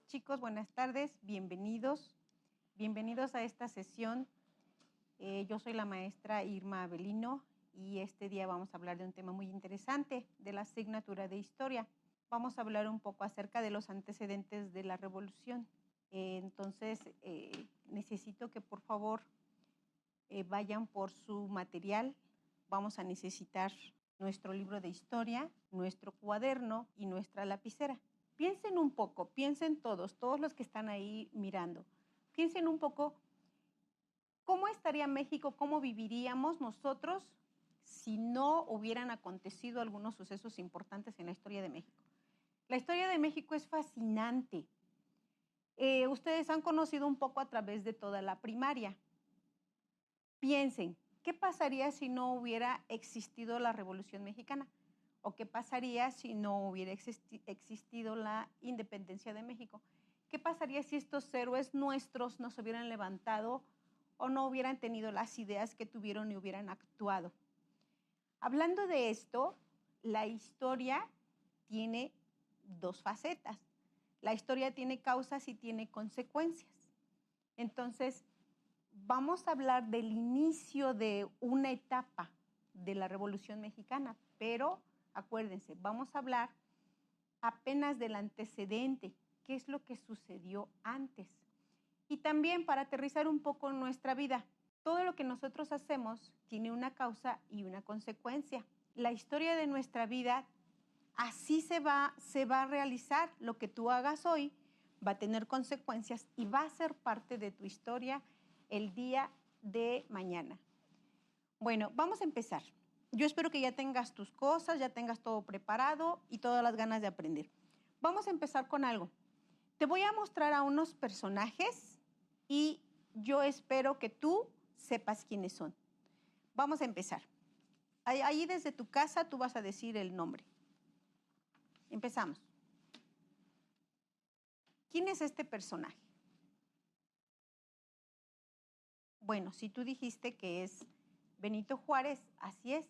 chicos, buenas tardes, bienvenidos. Bienvenidos a esta sesión. Yo soy la maestra Irma Avelino y este día vamos a hablar de un tema muy interesante de la asignatura de Historia. Vamos a hablar un poco acerca de los antecedentes de la Revolución. Entonces, necesito que por favor vayan por su material. Vamos a necesitar nuestro libro de historia, nuestro cuaderno y nuestra lapicera. Piensen un poco, piensen todos los que están ahí mirando. Piensen un poco, ¿cómo estaría México, cómo viviríamos nosotros si no hubieran acontecido algunos sucesos importantes en la historia de México? La historia de México es fascinante. Ustedes han conocido un poco a través de toda la primaria. Piensen, ¿qué pasaría si no hubiera existido la Revolución Mexicana? ¿O qué pasaría si no hubiera existido la independencia de México? ¿Qué pasaría si estos héroes nuestros no se hubieran levantado o no hubieran tenido las ideas que tuvieron y hubieran actuado? Hablando de esto, la historia tiene dos facetas. La historia tiene causas y tiene consecuencias. Entonces, vamos a hablar del inicio de una etapa de la Revolución Mexicana, pero acuérdense, vamos a hablar apenas del antecedente, qué es lo que sucedió antes. Y también para aterrizar un poco en nuestra vida, todo lo que nosotros hacemos tiene una causa y una consecuencia. La historia de nuestra vida, así se va a realizar. Lo que tú hagas hoy va a tener consecuencias y va a ser parte de tu historia el día de mañana. Bueno, vamos a empezar. Yo espero que ya tengas tus cosas, ya tengas todo preparado y todas las ganas de aprender. Vamos a empezar con algo. Te voy a mostrar a unos personajes y yo espero que tú sepas quiénes son. Vamos a empezar. Ahí desde tu casa tú vas a decir el nombre. Empezamos. ¿Quién es este personaje? Bueno, si tú dijiste que es Benito Juárez, así es.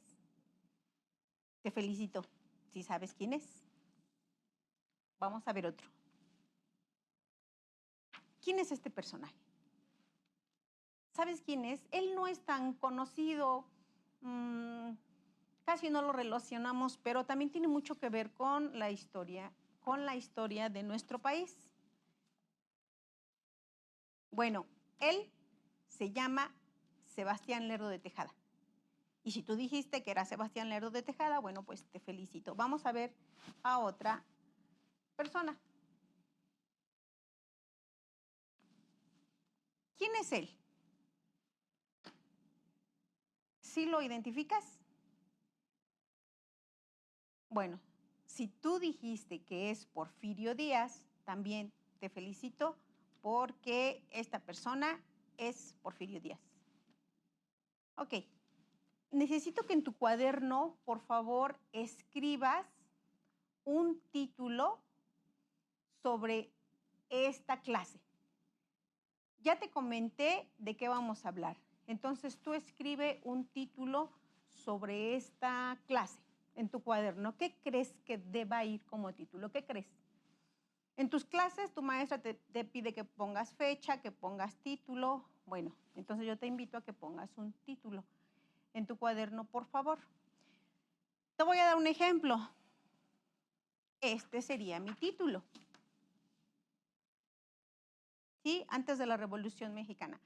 Te felicito, si sabes quién es. Vamos a ver otro. ¿Quién es este personaje? ¿Sabes quién es? Él no es tan conocido, casi no lo relacionamos, pero también tiene mucho que ver con la historia de nuestro país. Bueno, él se llama Sebastián Lerdo de Tejada. Y si tú dijiste que era Sebastián Lerdo de Tejada, bueno, pues te felicito. Vamos a ver a otra persona. ¿Quién es él? ¿Sí lo identificas? Bueno, si tú dijiste que es Porfirio Díaz, también te felicito porque esta persona es Porfirio Díaz. Ok, necesito que en tu cuaderno, por favor, escribas un título sobre esta clase. Ya te comenté de qué vamos a hablar. Entonces, tú escribe un título sobre esta clase en tu cuaderno. ¿Qué crees que deba ir como título? ¿Qué crees? En tus clases, tu maestra te pide que pongas fecha, que pongas título. Bueno, entonces yo te invito a que pongas un título en tu cuaderno, por favor. Te voy a dar un ejemplo. Este sería mi título. ¿Sí? Antes de la Revolución Mexicana.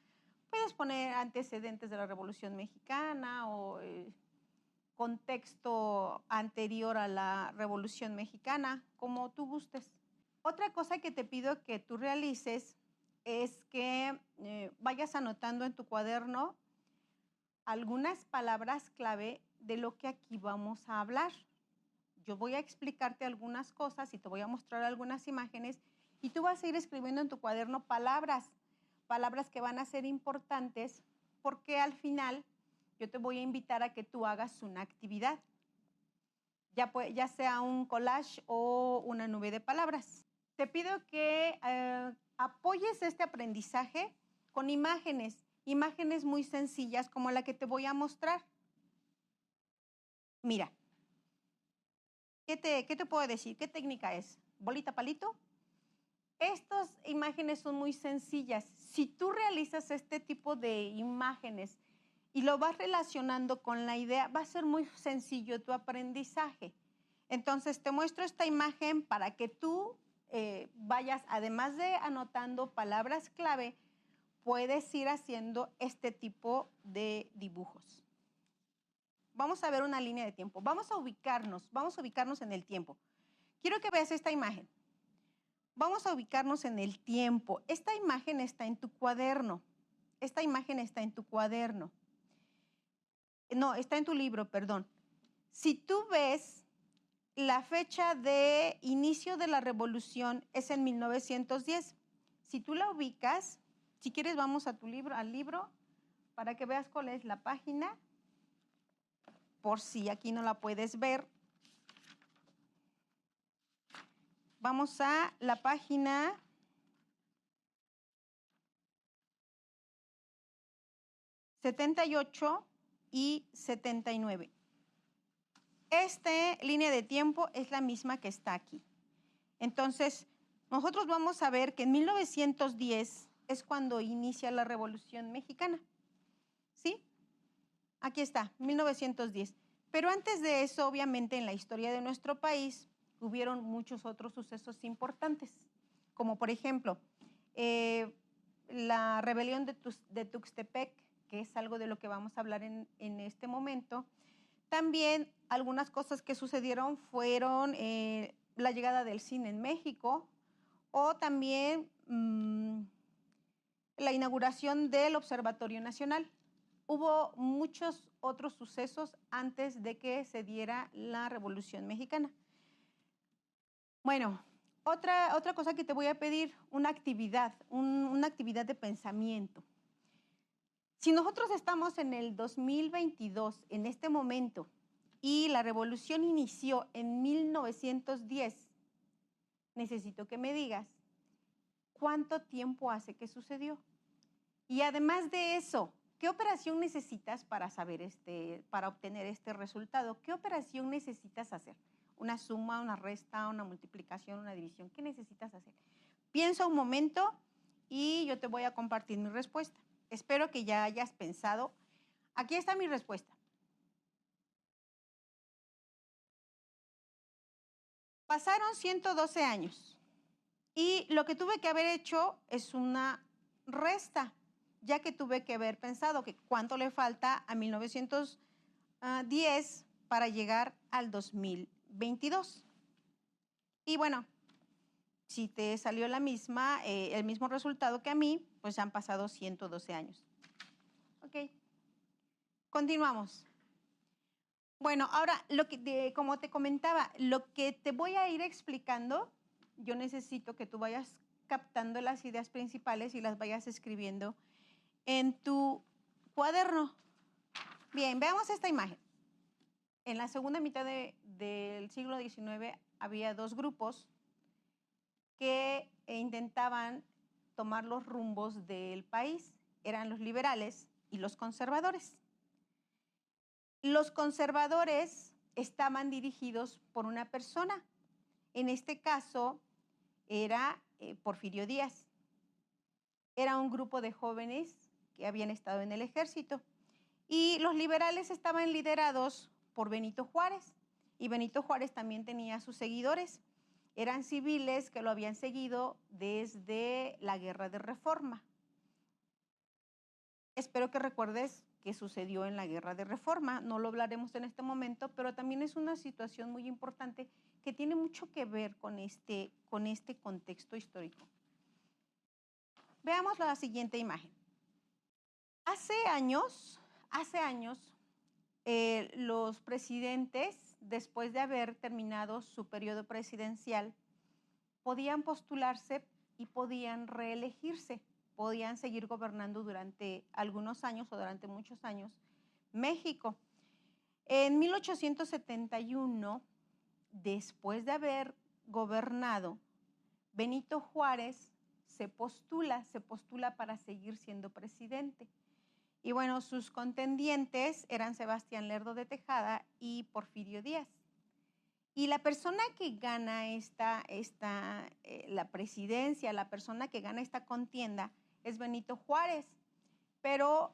Puedes poner antecedentes de la Revolución Mexicana o contexto anterior a la Revolución Mexicana, como tú gustes. Otra cosa que te pido que tú realices es que vayas anotando en tu cuaderno algunas palabras clave de lo que aquí vamos a hablar. Yo voy a explicarte algunas cosas y te voy a mostrar algunas imágenes y tú vas a ir escribiendo en tu cuaderno palabras que van a ser importantes porque al final yo te voy a invitar a que tú hagas una actividad, ya sea un collage o una nube de palabras. Te pido que apoyes este aprendizaje con imágenes muy sencillas como la que te voy a mostrar. Mira, ¿qué te puedo decir? ¿Qué técnica es? ¿Bolita, palito? Estas imágenes son muy sencillas. Si tú realizas este tipo de imágenes y lo vas relacionando con la idea, va a ser muy sencillo tu aprendizaje. Entonces, te muestro esta imagen para que tú vayas, además de anotando palabras clave, puedes ir haciendo este tipo de dibujos. Vamos a ver una línea de tiempo. Vamos a ubicarnos en el tiempo. Quiero que veas esta imagen. Vamos a ubicarnos en el tiempo. Esta imagen está en tu cuaderno. Esta imagen está en tu cuaderno. No, está en tu libro, perdón. Si tú ves, la fecha de inicio de la revolución es en 1910. Si tú la ubicas, si quieres vamos a tu libro, al libro, para que veas cuál es la página, por si aquí no la puedes ver. Vamos a la página 78 y 79. Esta línea de tiempo es la misma que está aquí. Entonces, nosotros vamos a ver que en 1910 es cuando inicia la Revolución Mexicana. ¿Sí? Aquí está, 1910. Pero antes de eso, obviamente, en la historia de nuestro país, hubieron muchos otros sucesos importantes, como por ejemplo, la rebelión de Tuxtepec, que es algo de lo que vamos a hablar en este momento. También algunas cosas que sucedieron fueron la llegada del cine en México o también la inauguración del Observatorio Nacional. Hubo muchos otros sucesos antes de que se diera la Revolución Mexicana. Bueno, otra cosa que te voy a pedir, una actividad de pensamiento. Si nosotros estamos en el 2022, en este momento, y la revolución inició en 1910, necesito que me digas cuánto tiempo hace que sucedió. Y además de eso, ¿qué operación necesitas para para obtener este resultado? ¿Qué operación necesitas hacer? ¿Una suma, una resta, una multiplicación, una división? ¿Qué necesitas hacer? Piensa un momento y yo te voy a compartir mi respuesta. Espero que ya hayas pensado. Aquí está mi respuesta. Pasaron 112 años y lo que tuve que haber hecho es una resta, ya que tuve que haber pensado que cuánto le falta a 1910 para llegar al 2022. Y bueno, si te salió el mismo resultado que a mí, pues han pasado 112 años. Ok, continuamos. Bueno, ahora, como te comentaba, lo que te voy a ir explicando, yo necesito que tú vayas captando las ideas principales y las vayas escribiendo en tu cuaderno. Bien, veamos esta imagen. En la segunda mitad del siglo XIX había dos grupos que intentaban tomar los rumbos del país. Eran los liberales y los conservadores. Los conservadores estaban dirigidos por una persona. En este caso era Porfirio Díaz. Era un grupo de jóvenes que habían estado en el ejército. Y los liberales estaban liderados por Benito Juárez. Y Benito Juárez también tenía sus seguidores. Eran civiles que lo habían seguido desde la Guerra de Reforma. Espero que recuerdes qué sucedió en la Guerra de Reforma. No lo hablaremos en este momento, pero también es una situación muy importante que tiene mucho que ver con este contexto histórico. Veamos la siguiente imagen. Hace años, los presidentes, después de haber terminado su periodo presidencial, podían postularse y podían reelegirse. Podían seguir gobernando durante algunos años o durante muchos años México. En 1871, después de haber gobernado, Benito Juárez se postula para seguir siendo presidente. Y bueno, sus contendientes eran Sebastián Lerdo de Tejada y Porfirio Díaz. Y la persona que gana la presidencia, la persona que gana esta contienda es Benito Juárez. Pero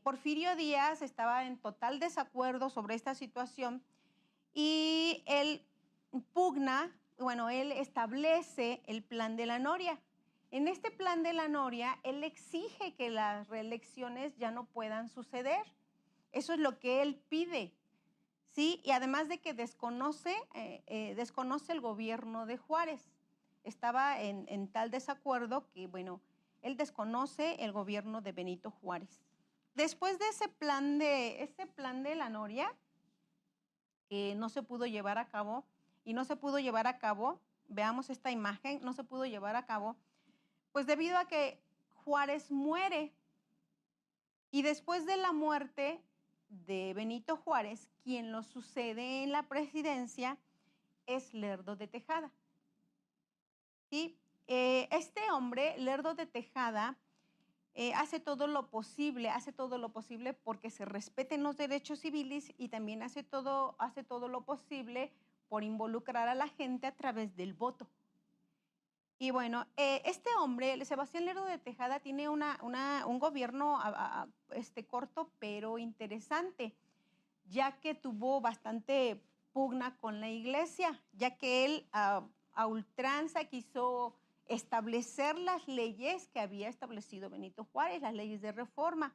Porfirio Díaz estaba en total desacuerdo sobre esta situación y él él establece el Plan de la Noria. En este Plan de la Noria, él exige que las reelecciones ya no puedan suceder. Eso es lo que él pide, ¿sí? Y además de que desconoce el gobierno de Juárez. Estaba en tal desacuerdo que, él desconoce el gobierno de Benito Juárez. Después de ese plan de la Noria, que no se pudo llevar a cabo, veamos esta imagen, no se pudo llevar a cabo, pues debido a que Juárez muere. Y después de la muerte de Benito Juárez, quien lo sucede en la presidencia es Lerdo de Tejada. ¿Sí? Este hombre, Lerdo de Tejada, hace todo lo posible porque se respeten los derechos civiles y también hace todo lo posible por involucrar a la gente a través del voto. Y este hombre, Sebastián Lerdo de Tejada, tiene un gobierno corto pero interesante, ya que tuvo bastante pugna con la iglesia, ya que él a ultranza quiso establecer las leyes que había establecido Benito Juárez, las leyes de reforma.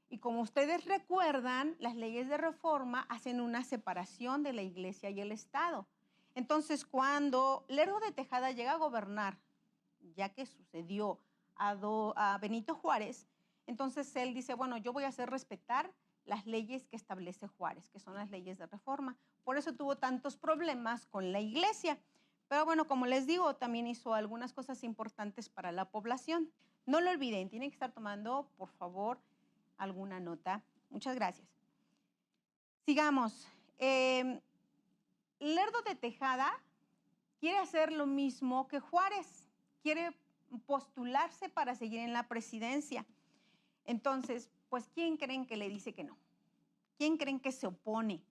Y como ustedes recuerdan, las leyes de reforma hacen una separación de la iglesia y el Estado. Entonces, cuando Lerdo de Tejada llega a gobernar, ya que sucedió a Benito Juárez, entonces él dice, yo voy a hacer respetar las leyes que establece Juárez, que son las leyes de reforma. Por eso tuvo tantos problemas con la iglesia. Pero como les digo, también hizo algunas cosas importantes para la población. No lo olviden, tienen que estar tomando, por favor, alguna nota. Muchas gracias. Sigamos. Lerdo de Tejada quiere hacer lo mismo que Juárez. Quiere postularse para seguir en la presidencia. Entonces, pues, ¿quién creen que le dice que no? ¿Quién creen que se opone?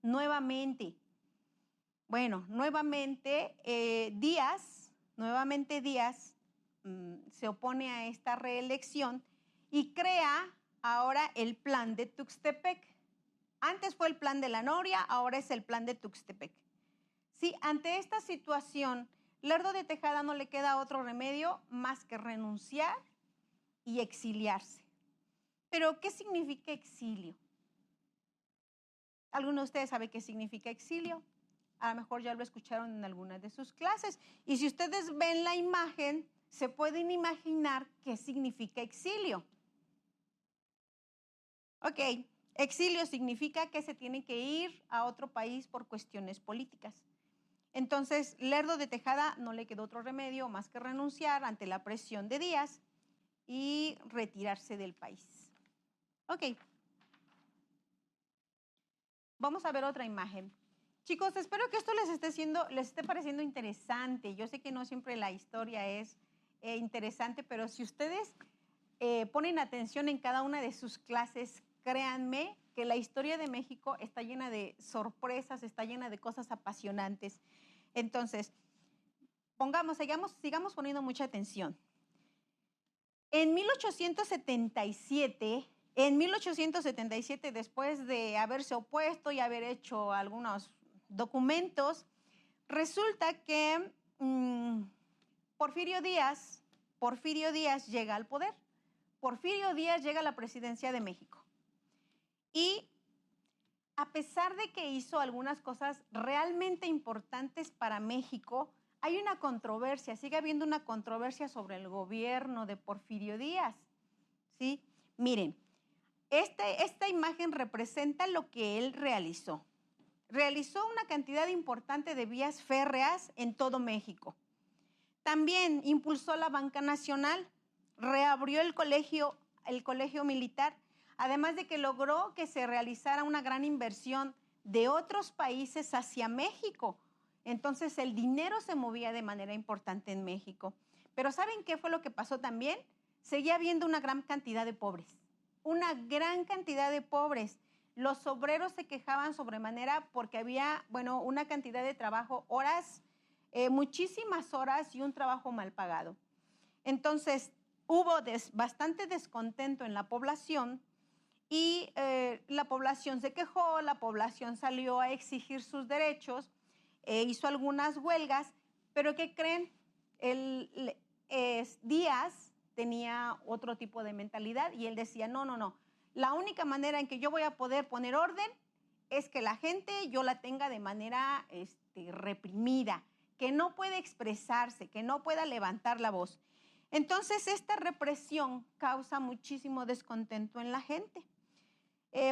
Nuevamente. Nuevamente Díaz se opone a esta reelección y crea ahora el plan de Tuxtepec. Antes fue el plan de la Noria, ahora es el plan de Tuxtepec. Sí, ante esta situación, Lerdo de Tejada no le queda otro remedio más que renunciar y exiliarse. Pero, ¿qué significa exilio? ¿Alguno de ustedes sabe qué significa exilio? A lo mejor ya lo escucharon en algunas de sus clases. Y si ustedes ven la imagen, se pueden imaginar qué significa exilio. Ok, exilio significa que se tiene que ir a otro país por cuestiones políticas. Entonces, Lerdo de Tejada no le quedó otro remedio más que renunciar ante la presión de Díaz y retirarse del país. Ok. Vamos a ver otra imagen. Chicos, espero que esto les esté pareciendo interesante. Yo sé que no siempre la historia es interesante, pero si ustedes ponen atención en cada una de sus clases, créanme que la historia de México está llena de sorpresas, está llena de cosas apasionantes. Entonces, sigamos poniendo mucha atención. En 1877, después de haberse opuesto y haber hecho algunos documentos, resulta que Porfirio Díaz llega al poder. Porfirio Díaz llega a la presidencia de México. Y a pesar de que hizo algunas cosas realmente importantes para México, hay una controversia, sigue habiendo una controversia sobre el gobierno de Porfirio Díaz. ¿Sí? Miren, esta imagen representa lo que él realizó. Realizó una cantidad importante de vías férreas en todo México. También impulsó la banca nacional, reabrió el colegio militar, además de que logró que se realizara una gran inversión de otros países hacia México. Entonces, el dinero se movía de manera importante en México. Pero ¿saben qué fue lo que pasó también? Seguía habiendo una gran cantidad de pobres. Una gran cantidad de pobres, Los obreros se quejaban sobremanera porque había, bueno, una cantidad de trabajo, horas, muchísimas horas y un trabajo mal pagado. Entonces, hubo bastante descontento en la población y la población se quejó, la población salió a exigir sus derechos, hizo algunas huelgas, pero ¿qué creen? Díaz tenía otro tipo de mentalidad y él decía, no, la única manera en que yo voy a poder poner orden es que la gente yo la tenga de manera reprimida, que no puede expresarse, que no pueda levantar la voz. Entonces, esta represión causa muchísimo descontento en la gente,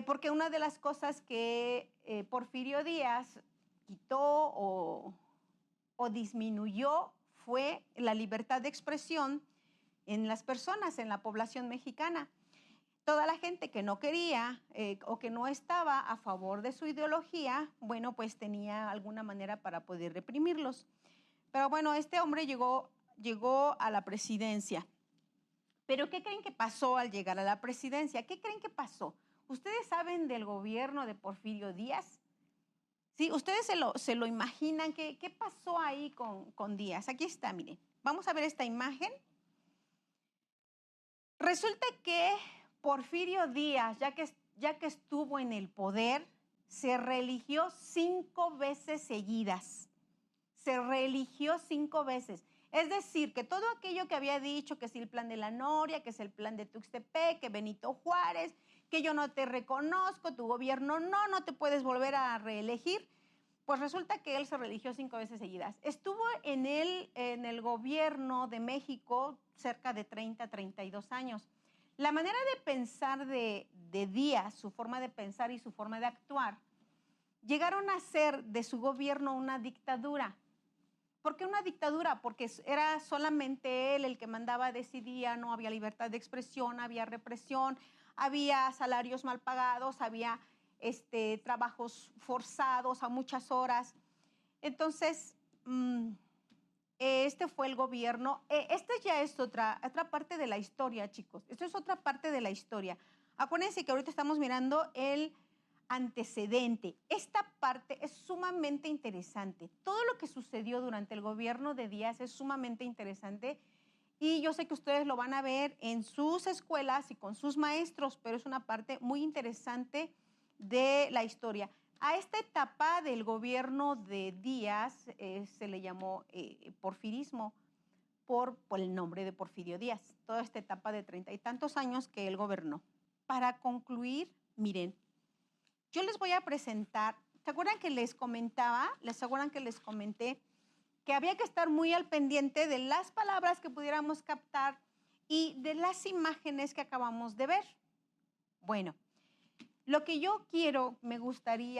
porque una de las cosas que Porfirio Díaz quitó o disminuyó fue la libertad de expresión en las personas, en la población mexicana. Toda la gente que no quería o que no estaba a favor de su ideología, bueno, pues tenía alguna manera para poder reprimirlos. Pero bueno, este hombre llegó a la presidencia. ¿Pero qué creen que pasó al llegar a la presidencia? ¿Qué creen que pasó? ¿Ustedes saben del gobierno de Porfirio Díaz? ¿Sí? ¿Ustedes se lo imaginan? ¿Qué pasó ahí con Díaz? Aquí está, miren. Vamos a ver esta imagen. Resulta que Porfirio Díaz, ya que estuvo en el poder, se reeligió 5 veces seguidas. Se reeligió 5 veces. Es decir, que todo aquello que había dicho, que si el plan de la Noria, que es el plan de Tuxtepec, que Benito Juárez, que yo no te reconozco, tu gobierno no te puedes volver a reelegir, pues resulta que él se reeligió 5 veces seguidas. Estuvo en el gobierno de México cerca de 32 años. La manera de pensar de Díaz, su forma de pensar y su forma de actuar, llegaron a ser de su gobierno una dictadura. ¿Por qué una dictadura? Porque era solamente él el que mandaba, decidía, no había libertad de expresión, había represión, había salarios mal pagados, había trabajos forzados a muchas horas. Entonces, este fue el gobierno. Esta ya es otra parte de la historia, chicos. Esto es otra parte de la historia. Acuérdense que ahorita estamos mirando el antecedente. Esta parte es sumamente interesante. Todo lo que sucedió durante el gobierno de Díaz es sumamente interesante y yo sé que ustedes lo van a ver en sus escuelas y con sus maestros, pero es una parte muy interesante de la historia. A esta etapa del gobierno de Díaz se le llamó porfirismo por el nombre de Porfirio Díaz, toda esta etapa de 30 y tantos años que él gobernó. Para concluir, miren, yo les voy a presentar, ¿se acuerdan que les comenté que había que estar muy al pendiente de las palabras que pudiéramos captar y de las imágenes que acabamos de ver? Bueno, lo que yo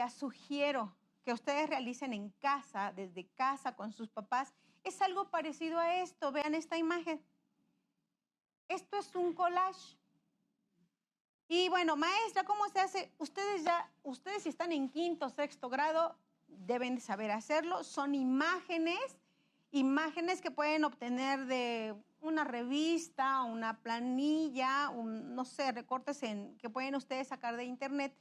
sugiero que ustedes realicen en casa, desde casa, con sus papás, es algo parecido a esto. Vean esta imagen. Esto es un collage. Y bueno, maestra, ¿cómo se hace? Ustedes si están en 5º o 6º grado, deben de saber hacerlo. Son imágenes que pueden obtener de una revista, una planilla, no sé, recortes que pueden ustedes sacar de internet.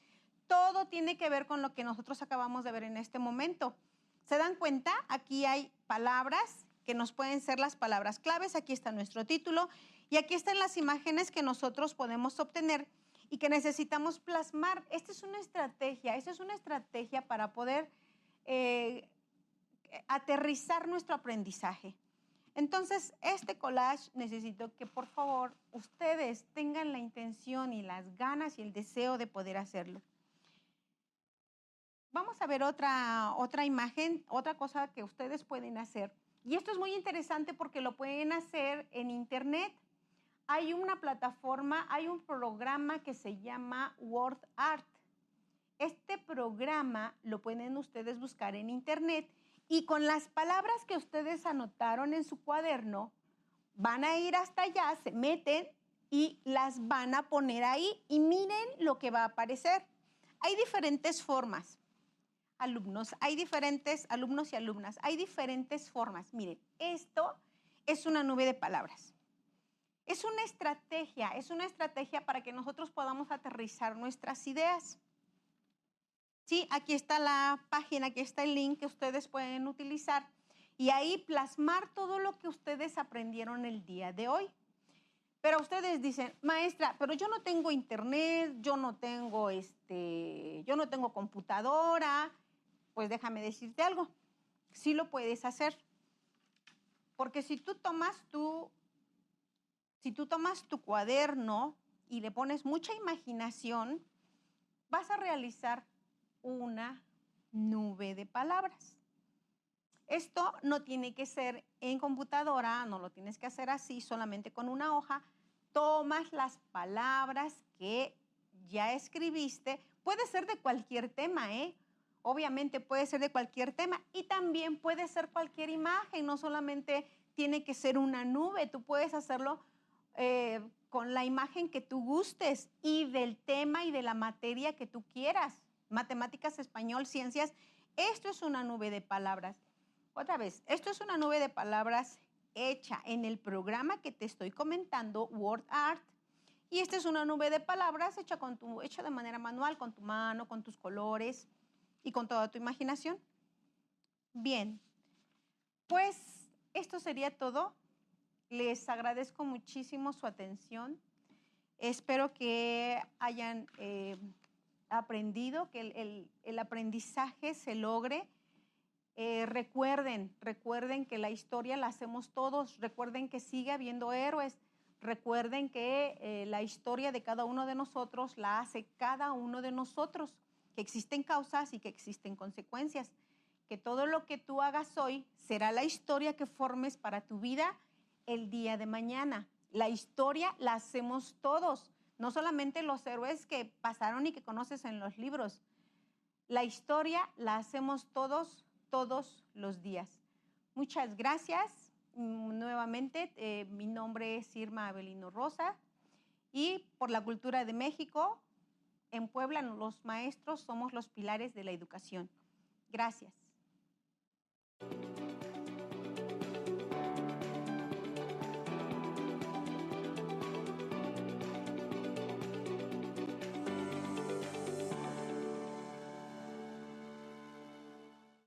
Todo tiene que ver con lo que nosotros acabamos de ver en este momento. ¿Se dan cuenta? Aquí hay palabras que nos pueden ser las palabras claves. Aquí está nuestro título y aquí están las imágenes que nosotros podemos obtener y que necesitamos plasmar. Esta es una estrategia para poder aterrizar nuestro aprendizaje. Entonces, este collage necesito que por favor ustedes tengan la intención y las ganas y el deseo de poder hacerlo. Vamos a ver otra imagen, otra cosa que ustedes pueden hacer. Y esto es muy interesante porque lo pueden hacer en internet. Hay una plataforma, hay un programa que se llama WordArt. Este programa lo pueden ustedes buscar en internet y con las palabras que ustedes anotaron en su cuaderno, van a ir hasta allá, se meten y las van a poner ahí y miren lo que va a aparecer. Hay diferentes formas. Alumnos y alumnas, hay diferentes formas. Miren, esto es una nube de palabras. Es una estrategia para que nosotros podamos aterrizar nuestras ideas. Sí, aquí está la página, aquí está el link que ustedes pueden utilizar y ahí plasmar todo lo que ustedes aprendieron el día de hoy. Pero ustedes dicen, maestra, pero yo no tengo internet, yo no tengo computadora. Pues déjame decirte algo, sí lo puedes hacer. Porque si tú tomas tu cuaderno y le pones mucha imaginación, vas a realizar una nube de palabras. Esto no tiene que ser en computadora, no lo tienes que hacer así, solamente con una hoja. Tomas las palabras que ya escribiste. Puede ser de cualquier tema, ¿eh? Obviamente puede ser de cualquier tema y también puede ser cualquier imagen, no solamente tiene que ser una nube, tú puedes hacerlo con la imagen que tú gustes y del tema y de la materia que tú quieras. Matemáticas, español, ciencias, esto es una nube de palabras. Otra vez, esto es una nube de palabras hecha en el programa que te estoy comentando, WordArt, y esta es una nube de palabras hecha de manera manual, con tu mano, con tus colores y con toda tu imaginación. Bien, pues esto sería todo. Les agradezco muchísimo su atención. Espero que hayan aprendido, que el aprendizaje se logre. Recuerden que la historia la hacemos todos. Recuerden que sigue habiendo héroes. Recuerden que la historia de cada uno de nosotros la hace cada uno de nosotros. Que existen causas y que existen consecuencias. Que todo lo que tú hagas hoy será la historia que formes para tu vida el día de mañana. La historia la hacemos todos, no solamente los héroes que pasaron y que conoces en los libros. La historia la hacemos todos los días. Muchas gracias. Nuevamente, mi nombre es Irma Avelino Rosa y por la cultura de México, en Puebla, los maestros somos los pilares de la educación. Gracias.